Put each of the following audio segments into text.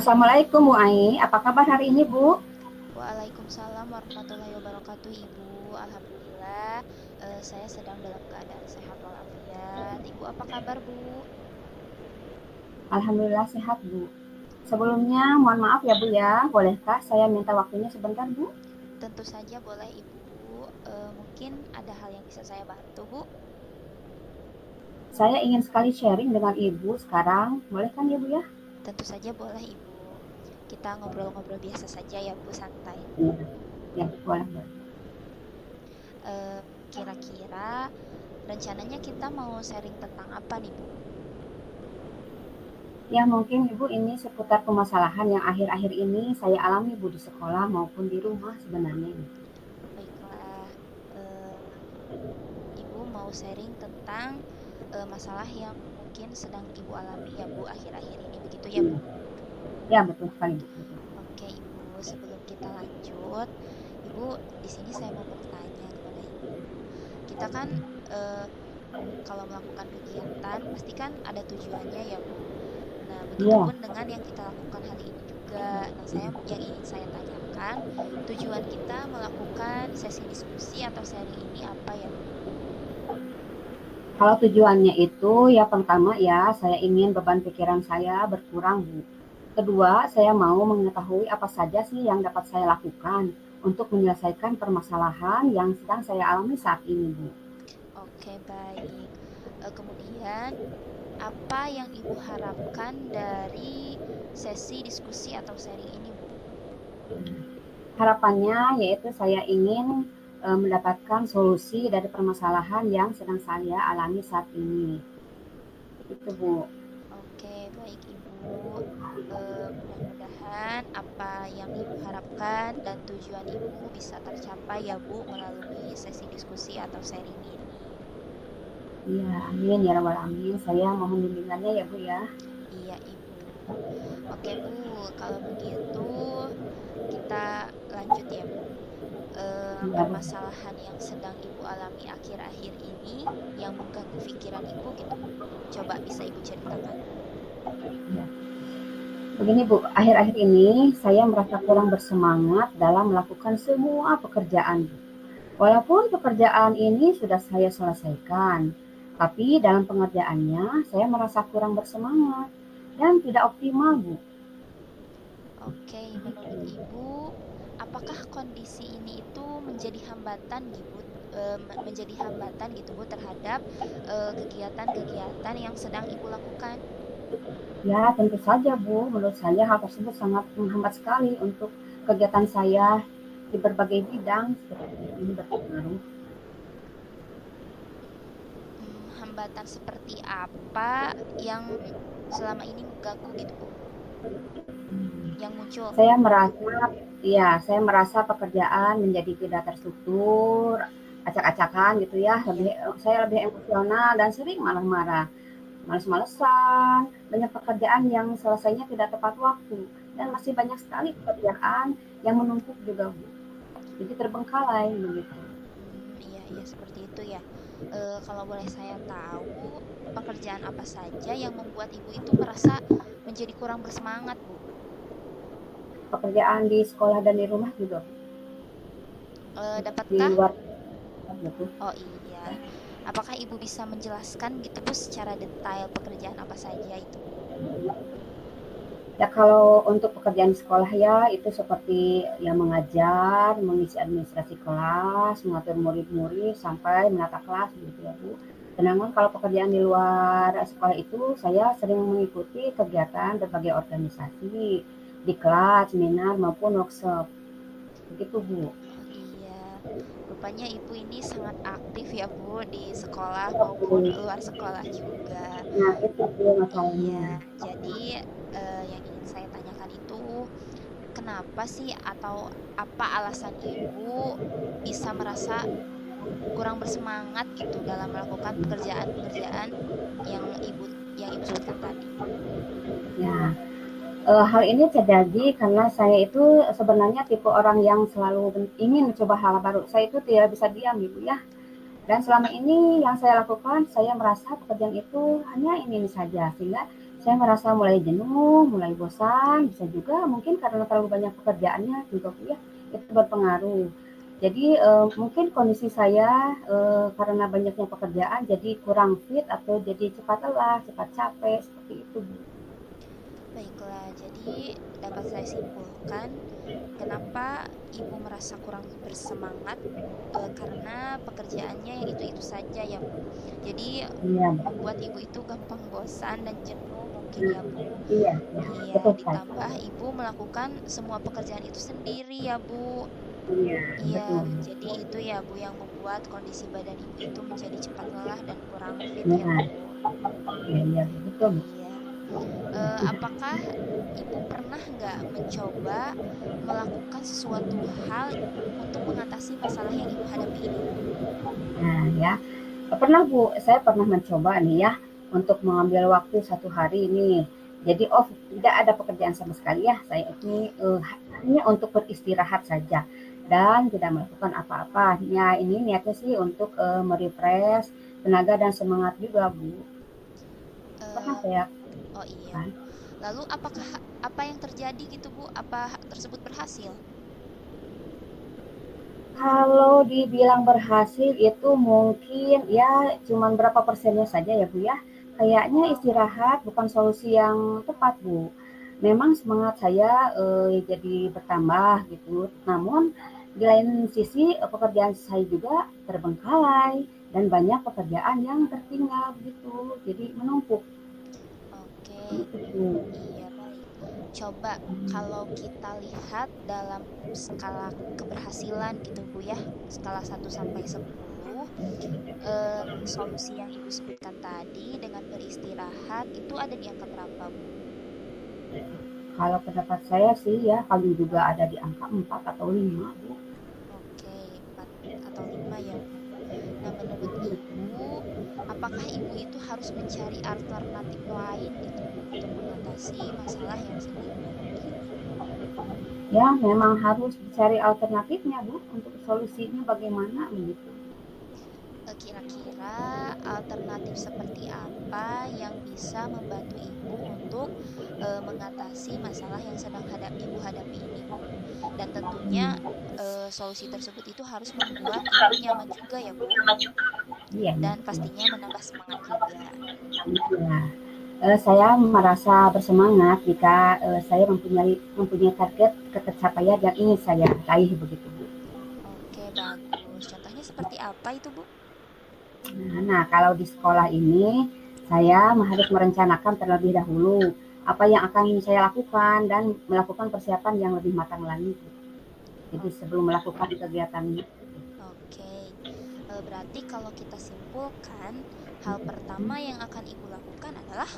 Assalamualaikum Bu Ai, apa kabar hari ini Bu? Waalaikumsalam warahmatullahi wabarakatuh Ibu. Alhamdulillah, saya sedang dalam keadaan sehat walafiat. Ibu apa kabar Bu? Alhamdulillah sehat Bu. Sebelumnya mohon maaf ya Bu ya, bolehkah saya minta waktunya sebentar Bu? Tentu saja boleh Ibu. Mungkin ada hal yang bisa saya bantu Bu? Saya ingin sekali sharing dengan Ibu sekarang, boleh kan ya Bu ya? Tentu saja boleh Ibu. Kita ngobrol-ngobrol biasa saja ya Bu, santai. Iya, ya boleh boleh. Eh, Kira-kira rencananya kita mau sharing tentang apa nih Bu? Ya mungkin Ibu ini seputar permasalahan yang akhir-akhir ini saya alami Bu di sekolah maupun di rumah sebenarnya. Baiklah, eh, Ibu mau sharing tentang masalah yang mungkin sedang Ibu alami ya Bu akhir-akhir ini, begitu ya Bu? Ya betul sekali Bu. Betul. Oke Ibu, sebelum kita lanjut, Ibu di sini saya mau bertanya kepada Ibu. Kita kan eh, kalau melakukan kegiatan pasti kan ada tujuannya ya Bu. Nah, Iya, begitupun dengan yang kita lakukan hari ini juga. Nah, yang ingin saya tanyakan, tujuan kita melakukan sesi diskusi atau sharing ini apa ya Bu? kalau tujuannya itu ya pertama ya saya ingin beban pikiran saya berkurang Bu. Kedua, saya mau mengetahui apa saja sih yang dapat saya lakukan untuk menyelesaikan permasalahan yang sedang saya alami saat ini, Bu. Oke, baik. Kemudian apa yang Ibu harapkan dari sesi diskusi atau sharing ini, Bu? Harapannya yaitu saya ingin mendapatkan solusi dari permasalahan yang sedang saya alami saat ini. Itu, Bu. Oke, baik Ibu. Mudah-mudahan apa yang Ibu harapkan dan tujuan Ibu bisa tercapai ya, Bu, melalui sesi diskusi atau sharing ini. Iya, amin ya rabbal alamin. Saya mohon bimbingannya ya, Bu ya. Iya, Ibu. Oke, Bu. Kalau begitu, kita lanjut ya, Bu. Iya, Bu. Permasalahan yang sedang Ibu alami akhir-akhir ini yang mengganggu pikiran Ibu gitu, Bu. Coba bisa Ibu ceritakan. Iya. Begini Bu, akhir-akhir ini saya merasa kurang bersemangat dalam melakukan semua pekerjaan. Walaupun pekerjaan ini sudah saya selesaikan, tapi dalam pengerjaannya saya merasa kurang bersemangat dan tidak optimal, Bu. Oke, menurut Ibu, apakah kondisi ini itu menjadi hambatan gitu, menjadi hambatan gitu Bu terhadap kegiatan-kegiatan yang sedang Ibu lakukan? Ya, tentu saja, Bu. Menurut saya hal tersebut sangat menghambat sekali untuk kegiatan saya di berbagai bidang seperti ini berpengaruh. Hambatan seperti apa yang selama ini mengganggu gitu Bu, yang muncul? Saya merasa, ya, saya merasa pekerjaan menjadi tidak terstruktur, acak-acakan gitu ya. Iya, Saya lebih emosional dan sering marah-marah. Males-malesan, banyak pekerjaan yang selesainya tidak tepat waktu, dan masih banyak sekali pekerjaan yang menumpuk juga, Bu. Jadi terbengkalai begitu. iya iya seperti itu ya. Kalau boleh saya tahu, pekerjaan apa saja yang membuat Ibu itu merasa menjadi kurang bersemangat Bu? Pekerjaan di sekolah dan di rumah juga, di Dapatkah luar gitu. Oh iya. Apakah Ibu bisa menjelaskan gitu Bu secara detail pekerjaan apa saja itu? Ya kalau untuk pekerjaan di sekolah ya itu seperti ya mengajar, mengisi administrasi kelas, mengatur murid-murid sampai menata kelas gitu ya Bu. Sedangkan kalau pekerjaan di luar sekolah itu saya sering mengikuti kegiatan berbagai organisasi di kelas, seminar maupun workshop. Begitu Bu. Oh iya. Rupanya Ibu ini sangat aktif ya Bu di sekolah maupun luar sekolah juga. Nah itu Bu masalahnya. Iya. Jadi yang ingin saya tanyakan itu kenapa sih atau apa alasan Ibu bisa merasa kurang bersemangat gitu dalam melakukan pekerjaan-pekerjaan yang Ibu sebutkan tadi? Ya, hal ini terjadi karena saya itu sebenarnya tipe orang yang selalu ingin mencoba hal baru. Saya itu tidak bisa diam, Ibu ya. Dan selama ini yang saya lakukan, saya merasa pekerjaan itu hanya ini saja, sehingga saya merasa mulai jenuh, mulai bosan, bisa juga mungkin karena terlalu banyak pekerjaannya juga Bu ya, itu berpengaruh. Jadi mungkin kondisi saya karena banyaknya pekerjaan jadi kurang fit atau jadi cepat lelah, cepat capek seperti itu Bu. Baiklah, jadi dapat saya simpulkan kenapa ibu merasa kurang bersemangat karena pekerjaannya yang itu-itu saja ya Bu. Jadi Iya, membuat ibu itu gampang bosan dan jenuh mungkin ya Bu. iya, iya, Iya, betul sekali. ditambah ibu melakukan semua pekerjaan itu sendiri ya Bu. Iya, Iya, betul. jadi itu ya Bu yang membuat kondisi badan ibu itu menjadi cepat lelah dan kurang fit ya Nah, Bu. iya, iya, betul Bu. Iya. Apakah ibu pernah nggak mencoba melakukan sesuatu hal untuk mengatasi masalah yang ibu hadapi ini? Nah, ya, pernah Bu, saya pernah mencoba nih ya, untuk mengambil waktu satu hari ini. Jadi off, tidak ada pekerjaan sama sekali ya. Saya ini Iya. hanya untuk beristirahat saja dan tidak melakukan apa-apa. Ya, ini niatnya sih untuk merefresh tenaga dan semangat juga Bu. Pernah Eh, saya oh iya kan. Bu. Lalu apakah apa yang terjadi gitu Bu? Apa tersebut berhasil? Kalau dibilang berhasil itu mungkin ya cuman berapa persennya saja ya Bu ya. Kayaknya istirahat bukan solusi yang tepat Bu. Memang semangat saya jadi bertambah gitu. Namun di lain sisi pekerjaan saya juga terbengkalai dan banyak pekerjaan yang tertinggal gitu. Jadi menumpuk Oke, gitu. iya baik. Coba kalau kita lihat dalam skala keberhasilan gitu Bu ya, skala 1 sampai 10, solusi yang Ibu sebutkan tadi dengan beristirahat itu ada di angka berapa Bu? Kalau pendapat saya sih ya paling juga ada di angka 4 atau 5 Bu. Oke, 4 atau 5 ya Bu. Nah, menurut Ibu, apakah Ibu itu harus mencari alternatif lain gitu Bu untuk mengatasi masalah yang sedang Ibu hadapi ini? Ya memang harus dicari alternatifnya Bu, untuk solusinya bagaimana begitu. Kira-kira alternatif seperti apa yang bisa membantu Ibu untuk mengatasi masalah yang sedang Ibu hadapi ini, Bu? Dan tentunya solusi tersebut itu harus membuat Ibu nyaman juga ya, Bu. Iya, iya, Dan pastinya menambah semangat juga. iya. Saya merasa bersemangat jika saya mempunyai target tercapaian yang ingin saya raih begitu Bu. Oke, bagus. Contohnya seperti apa itu, Bu? Nah, kalau di sekolah ini saya harus merencanakan terlebih dahulu apa yang akan saya lakukan dan melakukan persiapan yang lebih matang lagi. Jadi O- sebelum melakukan kegiatannya. Oke. Berarti kalau kita simpulkan, hal pertama yang akan Ibu lakukan adalah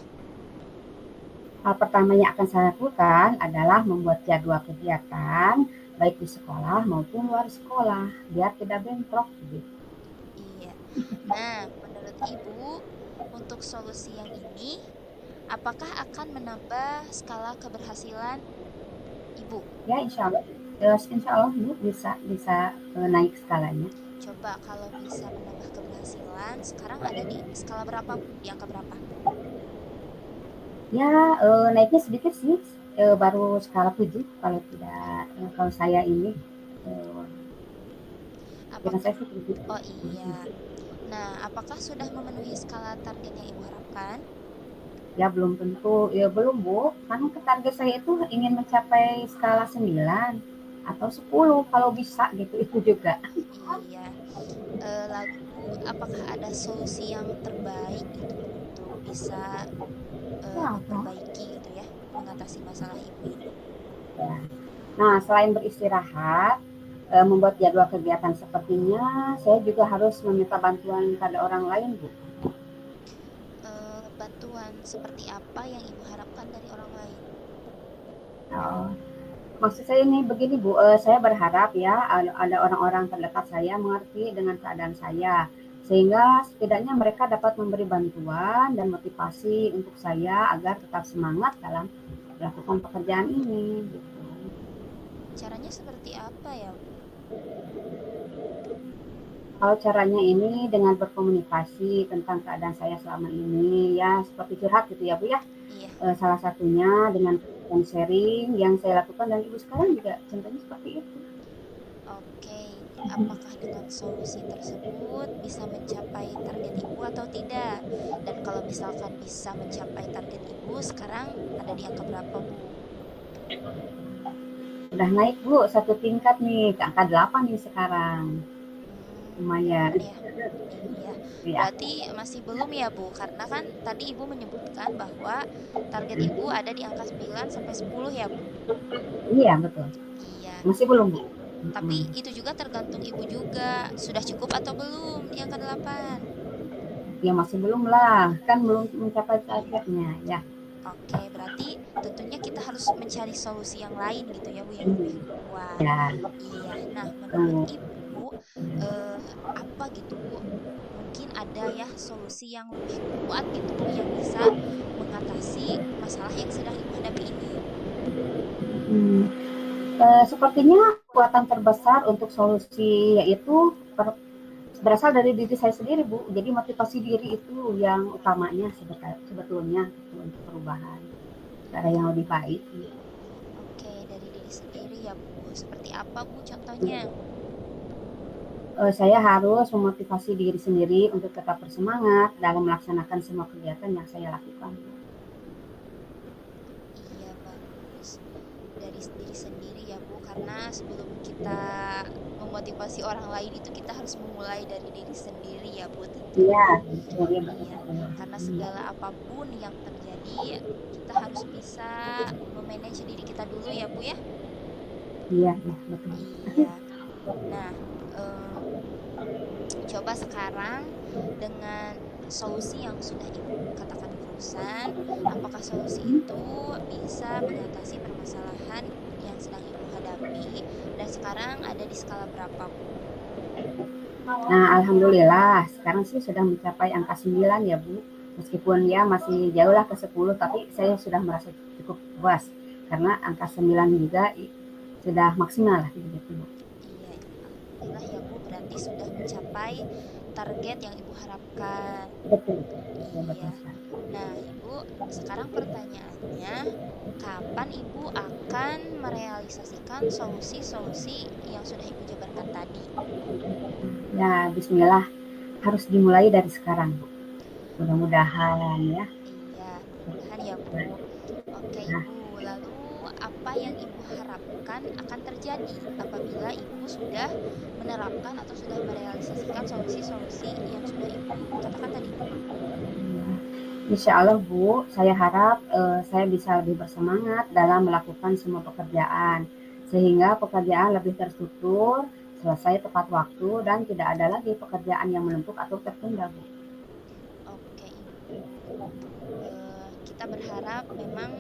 Hal pertama yang akan saya lakukan adalah membuat jadwal kegiatan baik di sekolah maupun luar sekolah biar tidak bentrok gitu. iya. Nah, menurut Ibu, untuk solusi yang ini, apakah akan menambah skala keberhasilan Ibu? Ya insya Allah Bu bisa bisa naik skalanya. Coba kalau bisa menambah keberhasilan, sekarang ada di skala berapa, Bu? Di angka berapa? Ya naiknya sedikit sih baru skala 7 kalau tidak kalau saya ini eh, kira Apakah saya sih 7. Oh iya. Nah, apakah sudah memenuhi skala target yang Ibu harapkan? Ya belum tentu ya belum Bu kan target saya itu ingin mencapai skala 9 atau 10 kalau bisa gitu itu juga. Iya. Lalu apakah ada solusi yang terbaik gitu Bu untuk bisa Ya, memperbaiki gitu ya, mengatasi masalah Ibu ini? ya. Nah, selain beristirahat, membuat jadwal kegiatan sepertinya, saya juga harus meminta bantuan pada orang lain, Bu. Bantuan seperti apa yang Ibu harapkan dari orang lain? Oh, maksud saya ini begini, Bu, saya berharap ya ada orang-orang terdekat saya mengerti dengan keadaan saya, sehingga setidaknya mereka dapat memberi bantuan dan motivasi untuk saya agar tetap semangat dalam melakukan pekerjaan ini, gitu. Caranya seperti apa ya, Bu? Kalau caranya ini dengan berkomunikasi tentang keadaan saya selama ini, ya seperti curhat gitu ya Bu ya. Iya. Salah satunya dengan sharing yang saya lakukan dan Ibu sekarang juga contohnya seperti itu. Oke, apakah dengan solusi tersebut bisa mencapai target ibu atau tidak? Dan kalau misalkan bisa mencapai target ibu, sekarang ada di angka berapa, Bu? Udah naik Bu, satu tingkat nih ke angka 8 nih sekarang. Lumayan. Ya. Iya, Iya. berarti masih belum ya, Bu? Karena kan tadi Ibu menyebutkan bahwa target Ibu ada di angka 9 sampai 10 ya, Bu? Iya betul. Iya. Masih belum Bu? Tapi itu juga tergantung Ibu juga. Sudah cukup atau belum di angka 8? Ya masih belum lah, kan belum mencapai targetnya ya. Oke, berarti tentunya kita harus mencari solusi yang lain gitu ya, Bu, yang lebih kuat. Ya, Iya. Nah, menurut tuh. Ibu, apa gitu, Bu? Mungkin ada ya solusi yang lebih kuat gitu, Bu, yang bisa mengatasi masalah yang sedang Ibu hadapi ini. Hmm. Sepertinya kekuatan terbesar untuk solusi yaitu berasal dari diri saya sendiri Bu. Jadi motivasi diri itu yang utamanya sebetulnya gitu, untuk perubahan cara yang lebih baik. Oke, dari diri sendiri ya, Bu. Seperti apa, Bu, contohnya? Saya harus memotivasi diri sendiri untuk tetap bersemangat dalam melaksanakan semua kegiatan yang saya lakukan. Iya, bagus. Dari diri sendiri ya, Bu, karena sebelum kita memotivasi orang lain itu kita harus memulai dari diri sendiri ya, Bu, Iya, tentunya. betul, ya, Iya, betul. karena segala apapun yang terjadi, kita harus bisa memanage diri kita dulu ya, Bu ya. Iya, ya, betul. Iya. Nah, eh, coba sekarang dengan solusi yang sudah Ibu katakan barusan, apakah solusi itu bisa mengatasi permasalahan yang sedang Ibu hadapi dan sekarang ada di skala berapa, Bu? Nah, alhamdulillah sekarang sih sudah mencapai angka 9 ya Bu. Meskipun ya masih jauh lah ke 10, tapi saya sudah merasa cukup puas karena angka 9 juga sudah maksimal lah gitu Bu. Iya, alhamdulillah ya, Bu, berarti sudah mencapai target yang Ibu harapkan. Betul. Ya, betul Iya. sekali. Nah, Ibu, sekarang pertanyaannya, kapan Ibu akan merealisasikan solusi-solusi yang sudah Ibu jabarkan tadi? Ya, bismillah harus dimulai dari sekarang Bu. Mudah-mudahan ya. Iya, mudah-mudahan ya, Bu. Oke, Ibu. Lalu, apa yang Ibu harapkan akan terjadi apabila Ibu sudah menerapkan atau sudah merealisasikan solusi-solusi yang sudah Ibu katakan tadi, Bu? Insya Allah Bu, saya harap saya bisa lebih bersemangat dalam melakukan semua pekerjaan sehingga pekerjaan lebih terstruktur, selesai tepat waktu dan tidak ada lagi pekerjaan yang menumpuk atau tertunda Bu. Oke, Ibu. Kita berharap memang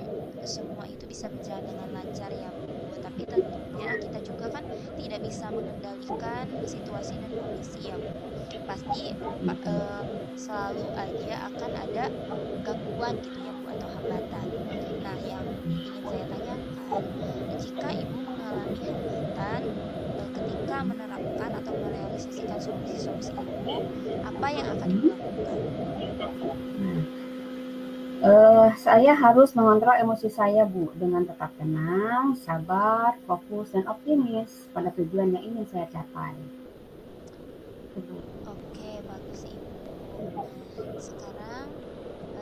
semua itu bisa berjalan dengan lancar ya, Bu. Tapi tentunya kita juga kan tidak bisa mengendalikan situasi dan kondisi ya, Bu. Pasti selalu aja akan ada gangguan gitu ya, Bu, atau hambatan. Nah, yang ingin saya tanyakan, jika Ibu mengalami hambatan ketika menerapkan atau merealisasikan solusi-solusi Ibu, apa yang akan Ibu lakukan? Saya harus mengontrol emosi saya Bu dengan tetap tenang, sabar, fokus dan optimis pada tujuan yang ingin saya capai. Itu, Bu. Oke, bagus Ibu. Nah, sekarang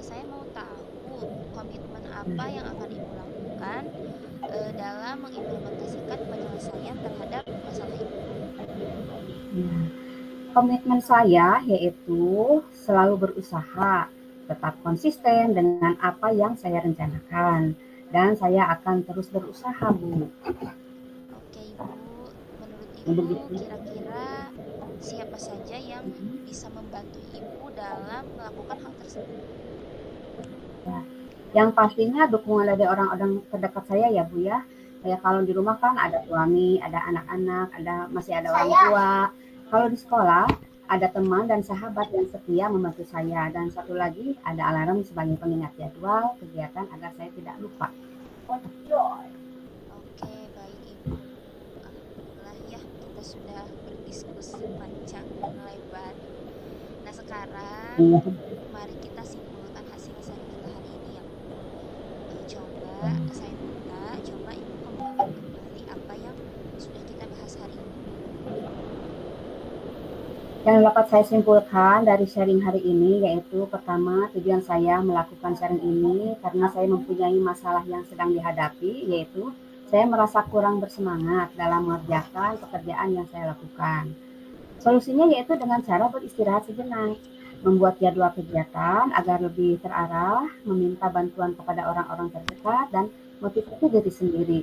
saya mau tahu komitmen apa yang akan Ibu lakukan dalam mengimplementasikan penyelesaian terhadap masalah Ibu. Ya. Komitmen saya yaitu selalu berusaha, tetap konsisten dengan apa yang saya rencanakan, dan saya akan terus berusaha, Bu. Oke, Ibu. Menurut Ibu, Begitu. kira-kira siapa saja yang bisa membantu Ibu dalam melakukan hal tersebut? Ya. Yang pastinya dukungan dari orang-orang terdekat saya ya, Bu ya. Kayak kalau di rumah kan ada suami, ada anak-anak, masih ada orang tua. Kalau di sekolah ada teman dan sahabat yang setia membantu saya dan satu lagi ada alarm sebagai pengingat jadwal kegiatan agar saya tidak lupa. Oke, baik Ibu. Alhamdulillah ya, kita kita sudah berdiskusi panjang dan lebar. Nah, sekarang Iya. mari kita simpulkan hasil sharing kita hari ini ya, Bu. Coba saya minta, coba Ibu kemukakan kembali apa yang sudah kita bahas hari ini. Yang dapat saya simpulkan dari sharing hari ini yaitu pertama, tujuan saya melakukan sharing ini karena saya mempunyai masalah yang sedang dihadapi, yaitu saya merasa kurang bersemangat dalam mengerjakan pekerjaan yang saya lakukan. Solusinya yaitu dengan cara beristirahat sejenak, membuat jadwal kegiatan agar lebih terarah, meminta bantuan kepada orang-orang terdekat, dan motivasi diri sendiri.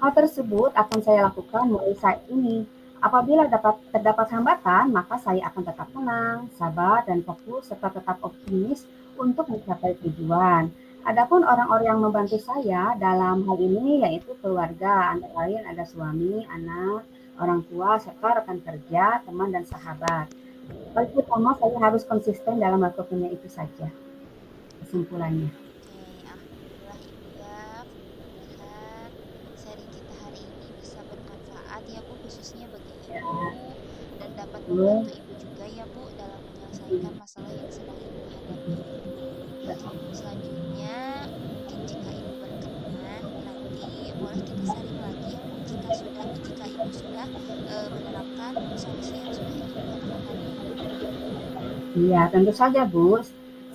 Hal tersebut akan saya lakukan mulai saat ini. Apabila terdapat hambatan, maka saya akan tetap tenang, sabar, dan fokus serta tetap optimis untuk mencapai tujuan. Adapun orang-orang yang membantu saya dalam hal ini yaitu keluarga, antara lain ada suami, anak, orang tua, serta rekan kerja, teman, dan sahabat. Paling utama saya harus konsisten dalam melakukannya itu saja kesimpulannya. Oke, alhamdulillah Ibu ya. Mudah-mudahan sharing kita hari ini bisa bermanfaat ya Bu, khususnya bagi Ibu dan dapat Betul. membantu Ibu juga ya Bu dalam menyelesaikan masalah yang sedang Ibu hadapi ini. Selanjutnya, mungkin jika Ibu berkenan, nanti boleh kita sharing lagi ya Bu, jika Ibu sudah menerapkan solusi yang sudah Ibu katakan tadi. Iya, tentu saja, Bu.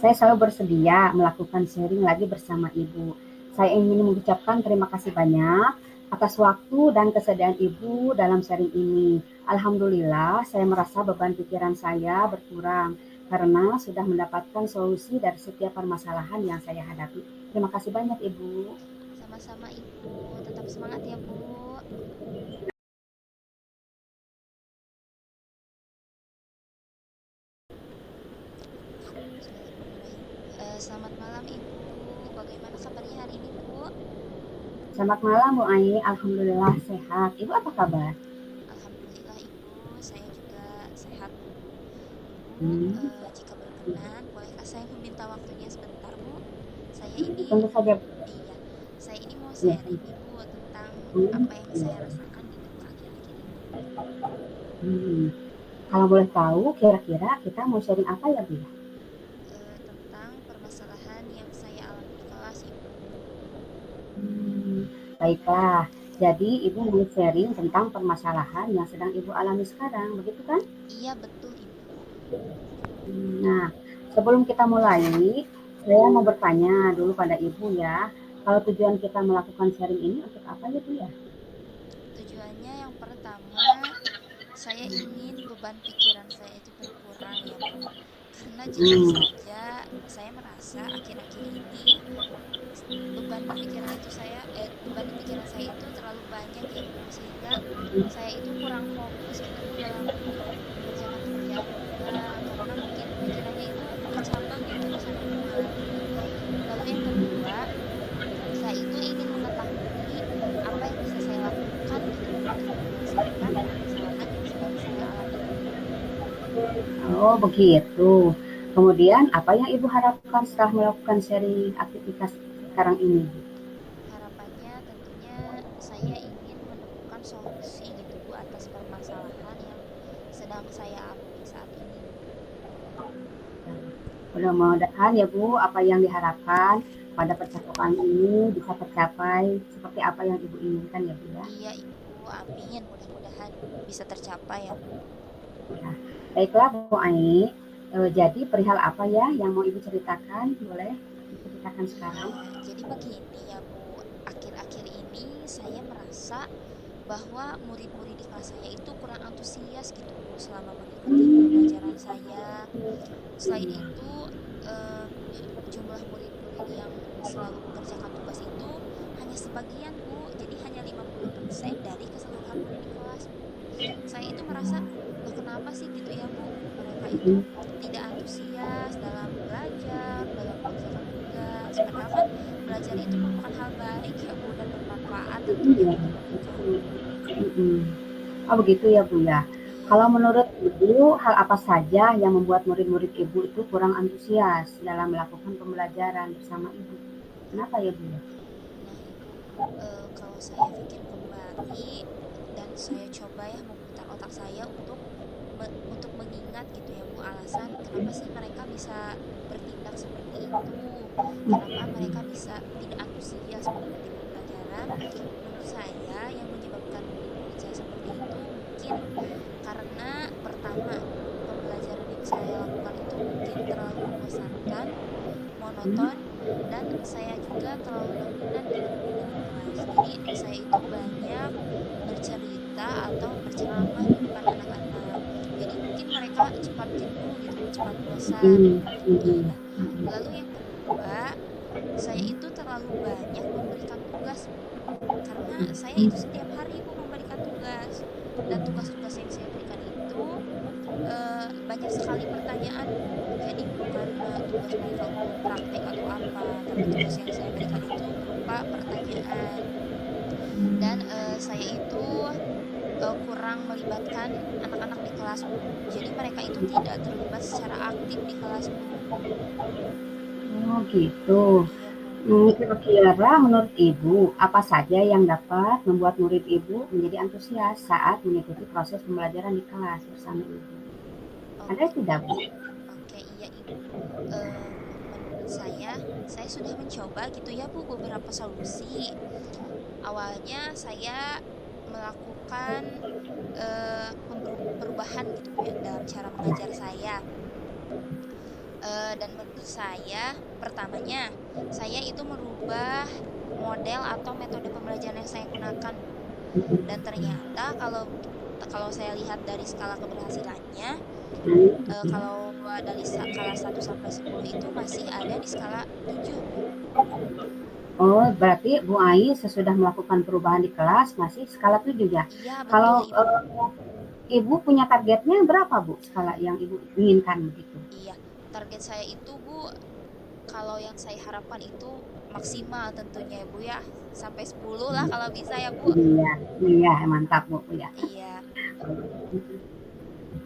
Saya selalu bersedia melakukan sharing lagi bersama Ibu. Saya ingin mengucapkan terima kasih banyak atas waktu dan kesediaan Ibu dalam sharing ini. Alhamdulillah, saya merasa beban pikiran saya berkurang karena sudah mendapatkan solusi dari setiap permasalahan yang saya hadapi. Terima kasih banyak, Ibu. Sama-sama Ibu, tetap semangat ya Bu. Bismillahirrahmanirrahim. Selamat malam Ibu, bagaimana kabarnya hari ini Bu? Selamat malam, Bu Ai. Alhamdulillah sehat. Ibu apa kabar? Alhamdulillah Ibu, saya juga sehat Bu. Ibu, Hmm, jika berkenan, bolehkah saya meminta waktunya sebentar Bu? Saya ini, tentu saja. iya, saya ini mau Ya. sharing Ibu tentang Hmm, apa yang saya rasakan gitu Bu akhir-akhir ini. hmm. Kalau boleh tahu, kira-kira kita mau sharing apa ya, Bu? Tentang permasalahan yang saya alami di kelas Ibu. Hmm, baiklah. Jadi Ibu mau sharing tentang permasalahan yang sedang Ibu alami sekarang, begitu kan? Iya betul Ibu. Nah, sebelum kita mulai, saya mau bertanya dulu pada Ibu ya. Kalau tujuan kita melakukan sharing ini untuk apa ya, Bu ya? Tujuannya yang pertama, saya ingin beban pikiran saya itu berkurang ya Bu. Karena jujur Hmm, saja saya merasa akhir-akhir ini beban di pikiran saya itu terlalu banyak ya Bu, sehingga saya itu kurang fokus gitu Bu dalam mengerjakan pekerjaan rumah karena mungkin pikirannya itu kecambang gitu Bu sama Bu hari. Lalu yang kedua, saya itu ingin mengetahui apa yang bisa saya lakukan gitu Bu untuk menyelesaikan permasalahan yang sedang saya alami ini. oh begitu. Kemudian apa yang Ibu harapkan setelah melakukan sharing aktivitas sekarang ini? Harapannya tentunya saya ingin menemukan solusi gitu Bu atas permasalahan yang sedang saya alami saat ini. Mudah-mudahan ya Bu, apa yang diharapkan pada percakapan ini bisa tercapai seperti apa yang Ibu inginkan ya Bu ya. Iya Ibu, amin. Mudah-mudahan bisa tercapai ya Bu. Nah, baiklah Bu Ai, jadi perihal apa ya yang mau Ibu ceritakan? Boleh diceritakan sekarang? Iya, jadi begini ya Bu. Akhir-akhir ini saya merasa bahwa murid-murid di kelas saya itu kurang antusias gitu Bu selama mengikuti pembelajaran saya. Selain itu, em, jumlah murid-murid yang selalu mengerjakan tugas itu hanya sebagian Bu. Jadi hanya 50% dari keseluruhan murid di kelas Bu. Saya itu merasa, loh kenapa sih gitu ya Bu? Mereka itu Mhm. tidak antusias dalam belajar, dalam mengerjakan tugas. Padahal kan belajar itu merupakan hal baik ya Bu dan bermanfaat tentunya Iya. bagi mereka. Mhm. Oh begitu ya Bu ya. Iya Kalau Ibu. menurut Ibu, hal apa saja yang membuat murid-murid Ibu itu kurang antusias dalam melakukan pembelajaran bersama Ibu? Kenapa ya Bu ya? Nah Ibu, kalau saya pikir kembali, dan saya coba ya memutar otak saya untuk mengingat gitu ya Bu, alasan kenapa sih mereka bisa bertindak seperti itu, kenapa mereka bisa tidak antusias mengikuti pembelajaran. Menurut saya yang menyebabkan murid-murid saya seperti itu mungkin karena pertama, pembelajaran yang saya lakukan itu mungkin terlalu membosankan, monoton, dan saya juga terlalu dominan gitu Bu dalam kelas. Jadi saya itu banyak bercerita atau berceramah di depan anak-anak. Jadi mungkin mereka cepat jenuh gitu Bu, cepat bosan. Iya. Lalu yang kedua, saya itu terlalu banyak memberikan tugas Bu. Karena saya itu setiap hari Bu memberikan tugas. Dan tugas-tugas yang saya berikan itu banyak sekali pertanyaan Bu. Jadi bukan tugas mereka untuk praktek atau apa, tapi tugas yang saya berikan itu berupa pertanyaan. Dan saya itu kurang melibatkan anak-anak di kelas Bu. Jadi mereka itu tidak terlibat secara aktif di kelas Bu. Oh gitu. Iya Bu. Kira-kira menurut Ibu, apa saja yang dapat membuat murid Ibu menjadi antusias saat mengikuti proses pembelajaran di kelas bersama Ibu? Ada Oke, tidak, Bu? oke, iya Ibu. Menurut saya sudah mencoba gitu ya Bu beberapa solusi. Awalnya saya melakukan perubahan gitu Bu ya dalam cara mengajar saya. Dan menurut saya pertamanya saya itu merubah model atau metode pembelajaran yang saya gunakan Bu. Dan ternyata kalau saya lihat dari skala keberhasilannya, kalau dari skala 1 sampai 10 itu masih ada di skala 7 Bu. Oh, berarti Bu Ai sesudah melakukan perubahan di kelas masih skala 7 ya? Iya betul Kalau Ibu. Ibu punya targetnya berapa, Bu? Skala yang Ibu inginkan begitu? Iya, target saya itu Bu, kalau yang saya harapkan itu maksimal tentunya ya Bu ya, sampai 10 lah kalau bisa ya Bu. Iya, iya, mantap Bu ya. Iya.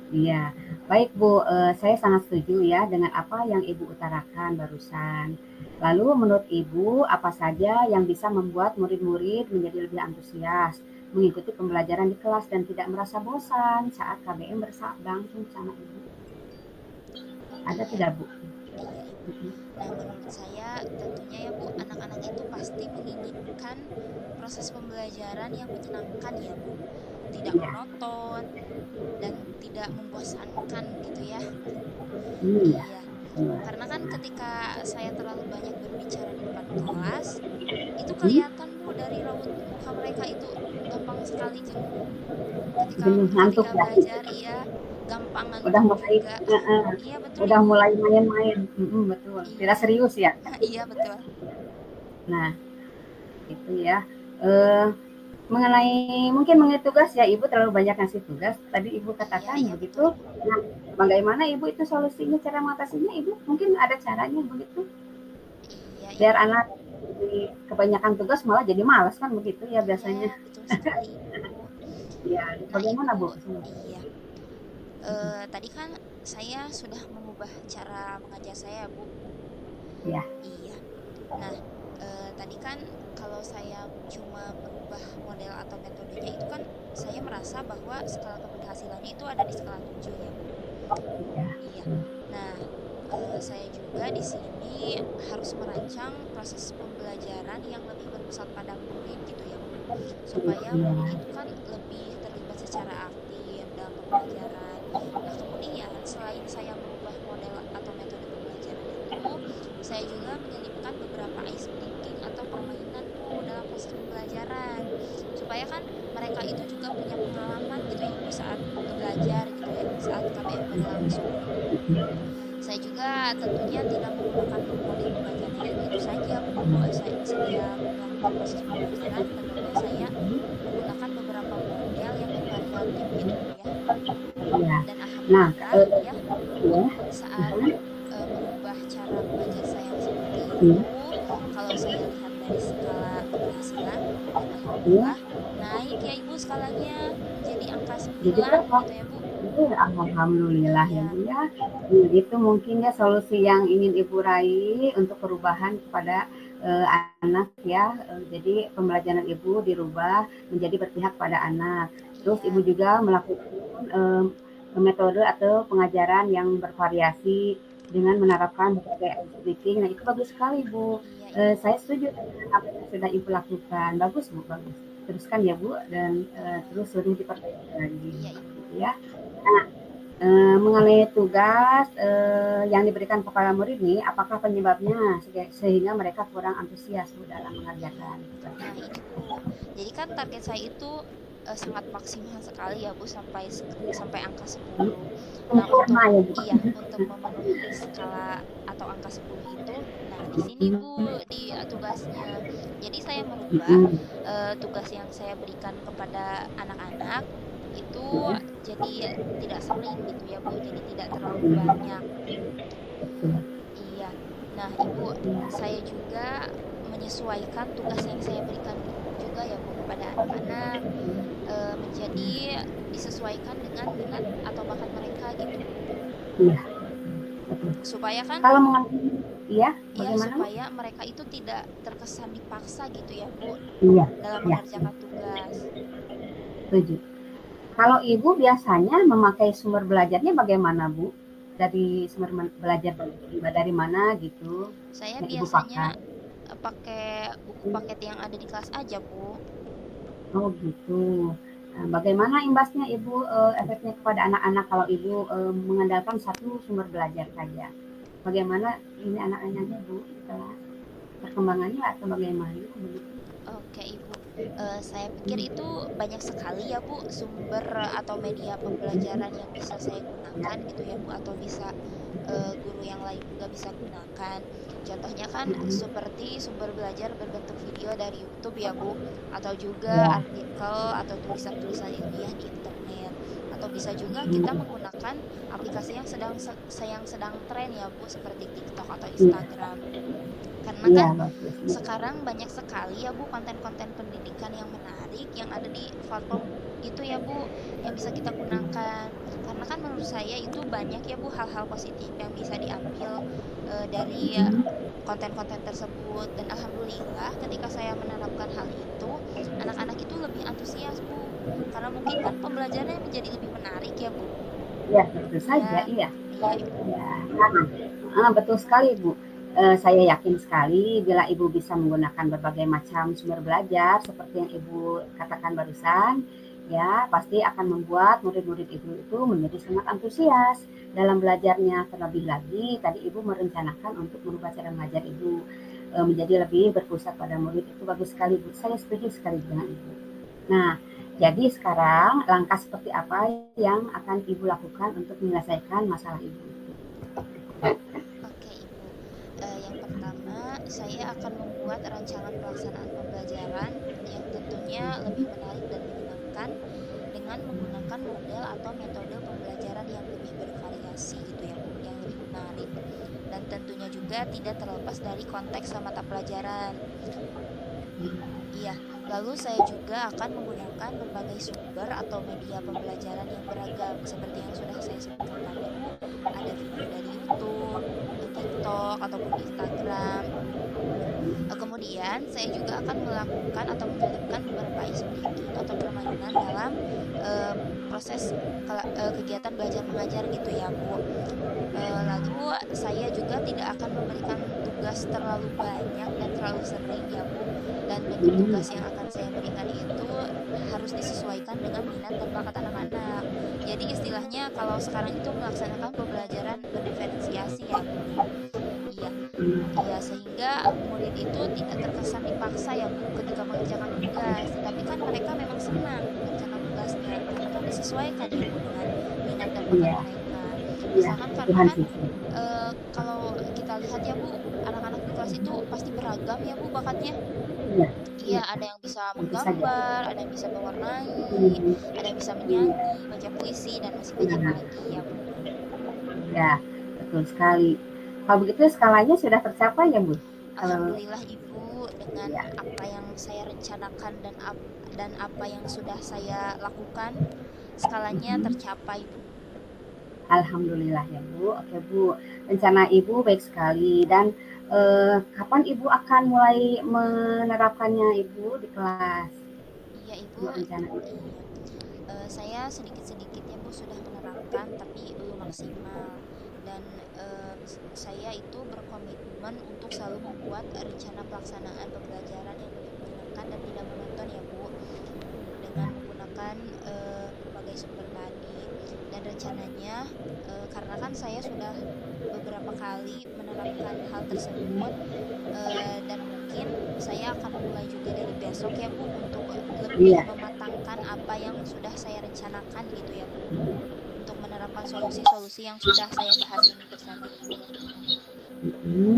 Iya, baik Bu, saya sangat setuju ya dengan apa yang Ibu utarakan barusan. Lalu menurut Ibu, apa saja yang bisa membuat murid-murid menjadi lebih antusias mengikuti pembelajaran di kelas dan tidak merasa bosan saat KBM berlangsung sama Ibu? Ada Iya, tidak Bu? iya Ibu. Nah, menurut saya tentunya ya Bu, anak-anak itu pasti menginginkan proses pembelajaran yang menyenangkan ya Bu. Tidak Iya, monoton dan tidak membosankan gitu ya. iya, Iya. betul. Karena kan ketika saya terlalu banyak berbicara di depan kelas, itu Hmm? kelihatan Bu dari raut muka mereka itu gampang sekali jenuh. Ketika Jenuh ngantuk ketika ya? belajar, iya, gampang Udah ngantuk mulai, juga. heeh, Iya betul udah Ibu. mulai main-main, betul. Tidak Iya. serius ya? Iya betul. Nah, itu ya. Eh, Mengenai mungkin mengenai tugas ya, Ibu terlalu banyak ngasih tugas. Tadi Ibu Iya, katakan iya betul begitu. Ibu. Nah, bagaimana Ibu itu solusinya, cara mengatasinya? Ibu mungkin ada caranya begitu, Iya biar Ibu. anak kebanyakan tugas malah jadi malas kan begitu ya Iya biasanya. betul sekali Ibu. Ya, Nah bagaimana Ibu, Bu? iya. Tadi kan saya sudah mengubah cara mengajar saya Bu. Ya, Iya. Nah, tadi kan kalau saya cuma merubah model atau metodenya itu kan saya merasa bahwa skala keberhasilannya itu ada di skala 7 ya Bu. ya, Iya. Nah, saya juga di sini harus merancang proses pembelajaran yang lebih berpusat pada murid gitu ya Bu. Supaya murid ya, itu kan lebih terlibat secara aktif dalam pembelajaran. Nah, kemudian selain saya merubah model atau metode pembelajaran itu, saya juga menyelipkan beberapa ice breaking atau permainan Bu dalam proses pembelajaran. Supaya kan mereka itu juga punya pengalaman gitu ya Bu saat belajar gitu ya, saat KBM berlangsung. Saya juga tentunya tidak menggunakan model pembelajaran yang itu saja Bu. Setiap melakukan proses pembelajaran tentunya saya menggunakan beberapa model yang bervariatif gitu Bu ya. ya. Dan Nah, alhamdulillah ya ya, saat mengubah cara mengajar saya yang seperti ya, itu, kalau saya lihat dari skala keberhasilan, dan ya. alhamdulillah naik ya Ibu skalanya menjadi angka Jadi 9 berapa? gitu ya Bu. Itu alhamdulillah ya Iya, Bu ya. Itu mungkin ya solusi yang ingin Ibu raih untuk perubahan kepada eee, anak ya, jadi pembelajaran Ibu dirubah menjadi berpihak pada anak. Terus Ibu Iya, juga melakukan, metode atau pengajaran yang bervariasi dengan menerapkan berbagai ice breaking. Nah, itu bagus sekali, Bu. iya Ibu. Saya setuju dengan apa yang sudah Ibu lakukan. Bagus, Bu, bagus. Teruskan ya, Bu, dan, Heeh. terus suruh diperbaiki lagi, Iya Ibu. gitu ya. Nah, mengenai tugas, yang diberikan kepada murid nih, apakah penyebabnya sehingga mereka kurang antusias, Bu, dalam Iya. mengerjakan seperti Nah, itu? ini Bu. Jadi kan target saya itu sangat maksimal sekali ya Bu, sampai angka 10. Nah, Sempurna ya, Bu? untuk memenuhi skala atau angka 10 itu, nah di sini Bu di tugasnya. Jadi saya merubah Mhm, tugas yang saya berikan kepada anak-anak itu iya, jadi tidak sering gitu ya Bu. Jadi tidak terlalu mhm, banyak. betul, Iya. Nah, Ibu, iya, saya juga menyesuaikan tugas yang saya berikan juga ya Bu kepada anak-anak menjadi disesuaikan dengan minat atau bakat mereka gitu Bu. iya, betul. Supaya kan Kalau mengenai iya, ya bagaimana, Bu? supaya mereka itu tidak terkesan dipaksa gitu ya Bu Iya, dalam iya, mengerjakan tugas. setuju. Kalau Ibu biasanya memakai sumber belajarnya bagaimana, Bu? Dari sumber belajar dari mana gitu Saya yang Ibu biasanya pakai? pakai buku paket yang ada di kelas aja Bu. Oh gitu. Nah, bagaimana imbasnya Ibu, efeknya kepada anak-anak kalau Ibu, mengandalkan satu sumber belajar saja? Bagaimana ini anak-anaknya Bu setelah perkembangannya atau bagaimana begitu? Oke Ibu, saya pikir itu banyak sekali ya Bu sumber atau media pembelajaran yang bisa saya Ya, gunakan gitu ya Bu atau bisa guru yang lain juga bisa gunakan. Contohnya kan mhm, seperti sumber belajar berbentuk video dari YouTube ya Bu, atau juga ya, artikel atau tulisan-tulisan ilmiah di internet. Atau bisa juga kita mhm, menggunakan aplikasi yang sedang tren ya Bu seperti TikTok atau iya, Instagram. Karena iya kan bagus, iya, sekarang banyak sekali ya Bu konten-konten pendidikan yang menarik yang ada di platform itu ya Bu yang bisa kita gunakan. Karena kan menurut saya itu banyak ya Bu hal-hal positif yang bisa diambil dari mhm, konten-konten tersebut dan alhamdulillah ketika saya menerapkan hal itu anak-anak itu lebih antusias Bu. Karena mungkin kan pembelajarannya menjadi lebih menarik ya Bu. iya tentu saja, Iya, iya, iya Ibu. iya, betul sekali Bu. Saya yakin sekali bila Ibu bisa menggunakan berbagai macam sumber belajar seperti yang Ibu katakan barusan, ya pasti akan membuat murid-murid Ibu itu menjadi sangat antusias dalam belajarnya. Terlebih lagi tadi Ibu merencanakan untuk merubah cara mengajar Ibu, menjadi lebih berpusat pada murid, itu bagus sekali Bu. Saya setuju sekali dengan Ibu. Nah, jadi sekarang langkah seperti apa yang akan Ibu lakukan untuk menyelesaikan masalah Ibu? Oke, Ibu. Yang pertama, saya akan membuat rancangan pelaksanaan pembelajaran yang tentunya lebih menarik dan menyenangkan dengan menggunakan model atau metode pembelajaran yang lebih bervariasi gitu ya, Bu, yang lebih menarik. Dan tentunya juga tidak terlepas dari konteks mata pelajaran. Iya, lalu saya juga akan menggunakan berbagai sumber atau media pembelajaran yang beragam seperti yang sudah saya sebutkan tadi, Bu. Ada video dari YouTube, TikTok ataupun Instagram. Kemudian saya juga akan melakukan atau menyelipkan beberapa ice breaking atau permainan dalam eh, proses kegiatan belajar mengajar gitu ya, Bu. Lalu saya juga tidak akan memberikan tugas terlalu banyak dan terlalu sering ya Bu. Dan bentuk tugas yang akan saya berikan itu harus disesuaikan dengan minat dan bakat anak-anak. Jadi istilahnya kalau sekarang itu melaksanakan pembelajaran berdiferensiasi ya Bu. Iya, iya sehingga murid itu tidak terkesan dipaksa ya Bu ketika mengerjakan tugas. Tapi kan mereka memang senang mengerjakan tugasnya karena kan disesuaikan ya Bu dengan minat dan bakat Iya, mereka. iya, Misalkan karena Tuhan kan sih. kalau kita lihat ya Bu, anak-anak di kelas itu pasti beragam ya Bu bakatnya. Iya, Iya, iya, ada yang bisa tentu saja. menggambar, ada yang bisa mewarnai, Mhm, ada yang bisa iya, menyanyi, baca puisi, dan masih banyak iya, lagi ya Bu. ya, betul sekali. Kalau begitu skalanya sudah tercapai ya, Bu? Kalau Alhamdulillah Ibu, dengan ya, apa yang saya rencanakan dan apa yang sudah saya lakukan, skalanya mhm. tercapai Bu. Alhamdulillah ya Bu. Oke Bu, rencana Ibu baik sekali dan Kapan Ibu akan mulai menerapkannya Ibu di kelas? Iya Ibu, Ibu rencana. iya. Saya sedikit-sedikit ya Bu sudah menerapkan tapi belum maksimal. Dan saya itu berkomitmen untuk selalu membuat rencana pelaksanaan pembelajaran yang lebih menyenangkan dan tidak monoton ya Bu, dengan menggunakan berbagai sumber tadi. Dan rencananya karena kan saya sudah beberapa kali menerapkan hal tersebut, dan mungkin saya akan mulai juga dari besok ya Bu untuk lebih Iya. mematangkan apa yang sudah saya rencanakan gitu ya Bu, untuk menerapkan solusi-solusi yang sudah saya bahas ini tadi.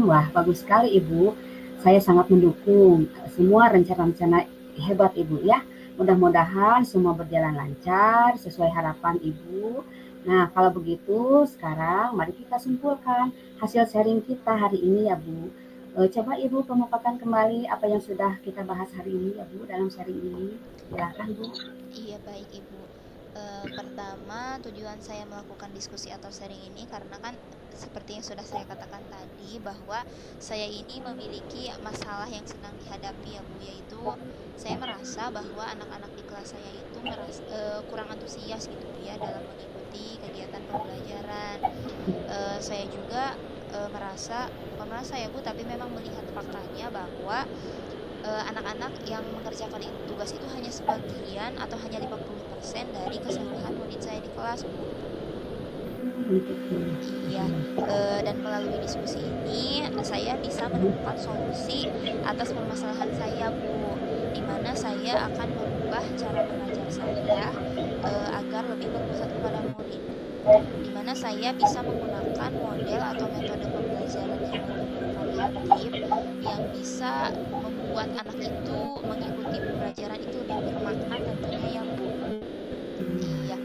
Wah, bagus sekali Ibu. Saya sangat mendukung semua rencana-rencana hebat Ibu ya. Mudah-mudahan semua berjalan lancar sesuai harapan Ibu. Nah, kalau begitu sekarang mari kita simpulkan hasil sharing kita hari ini ya Bu. Coba Ibu kemukakan kembali apa yang sudah kita bahas hari ini ya Bu dalam sharing ini. Silakan Bu. Iya baik Ibu. Pertama, tujuan saya melakukan diskusi atau sharing ini karena kan seperti yang sudah saya katakan tadi bahwa saya ini memiliki masalah yang sedang dihadapi ya Bu, yaitu saya merasa bahwa anak-anak di kelas saya itu kurang antusias gitu Bu ya dalam mengikuti kegiatan pembelajaran. Saya juga merasa bukan merasa ya Bu, tapi memang melihat faktanya bahwa anak-anak yang mengerjakan tugas itu hanya sebagian atau hanya 50% dari keseluruhan murid saya di kelas, Bu. Iya, dan melalui diskusi ini saya bisa menemukan solusi atas permasalahan saya, Bu, di mana saya akan merubah cara mengajar saya agar lebih berpusat kepada murid, di mana saya bisa menggunakan model atau metode pembelajaran yang lebih bervariatif yang bisa membuat anak itu mengikuti pembelajaran itu lebih bermakna tentunya ya Bu. Iya,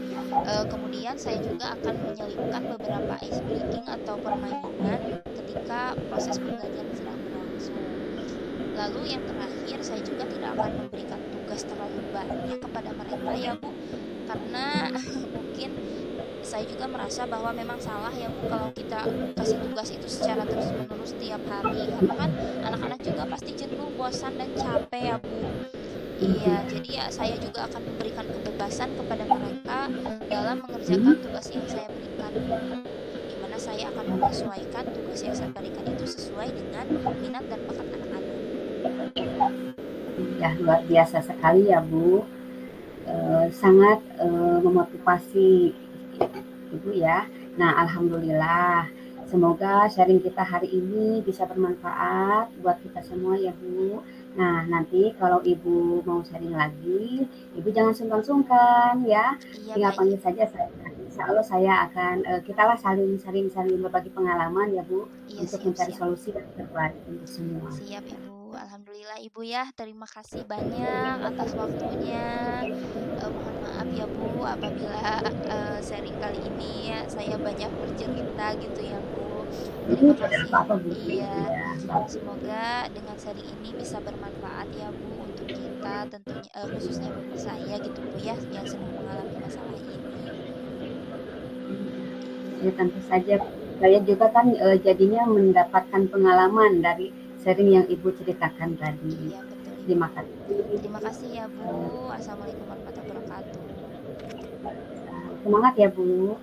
kemudian saya juga akan menyelipkan beberapa ice breaking atau permainan ketika proses pembelajaran sedang berlangsung. Lalu yang terakhir, saya juga tidak akan memberikan tugas terlalu banyak kepada mereka ya Bu, karena mungkin saya juga merasa bahwa memang salah ya Bu kalau kita kasih tugas itu secara terus menerus tiap hari, karena kan anak-anak juga pasti jenuh, bosan dan capek ya Bu. Iya, jadi ya saya juga akan memberikan kebebasan kepada mereka dalam mengerjakan tugas yang saya berikan Bu, di mana saya akan menyesuaikan tugas yang saya berikan itu sesuai dengan minat dan bakat anak-anak. Ya, luar biasa sekali ya Bu. Sangat memotivasi Ibu ya. Nah, alhamdulillah. Semoga sharing kita hari ini bisa bermanfaat buat kita semua ya Bu. Nah, nanti kalau Ibu mau sharing lagi, Ibu jangan sungkan-sungkan ya. Iya Tinggal baik panggil Ibu. saja saya. Insya Allah saya akan, kita lah saling berbagi pengalaman ya Bu, Iya untuk siap mencari siap. solusi yang terbaik untuk semua. Siap Ibu. Alhamdulillah Ibu ya. Terima kasih banyak atas waktunya. Mohon maaf ya Bu apabila sharing kali ini ya, saya banyak bercerita gitu ya Bu. Ini Terima tidak kasih. apa-apa Bu. Iya. Ya, Semoga dengan sharing ini bisa bermanfaat ya Bu untuk kita, tentunya khususnya bagi saya gitu Bu ya yang sedang mengalami masalah ini. ya Iya. tentu saja. Saya juga kan jadinya mendapatkan pengalaman dari sharing yang Ibu ceritakan tadi. Iya betul Ibu. Terima kasih. Terima kasih ya Bu. Assalamualaikum warahmatullahi wabarakatuh. Semangat ya Bu.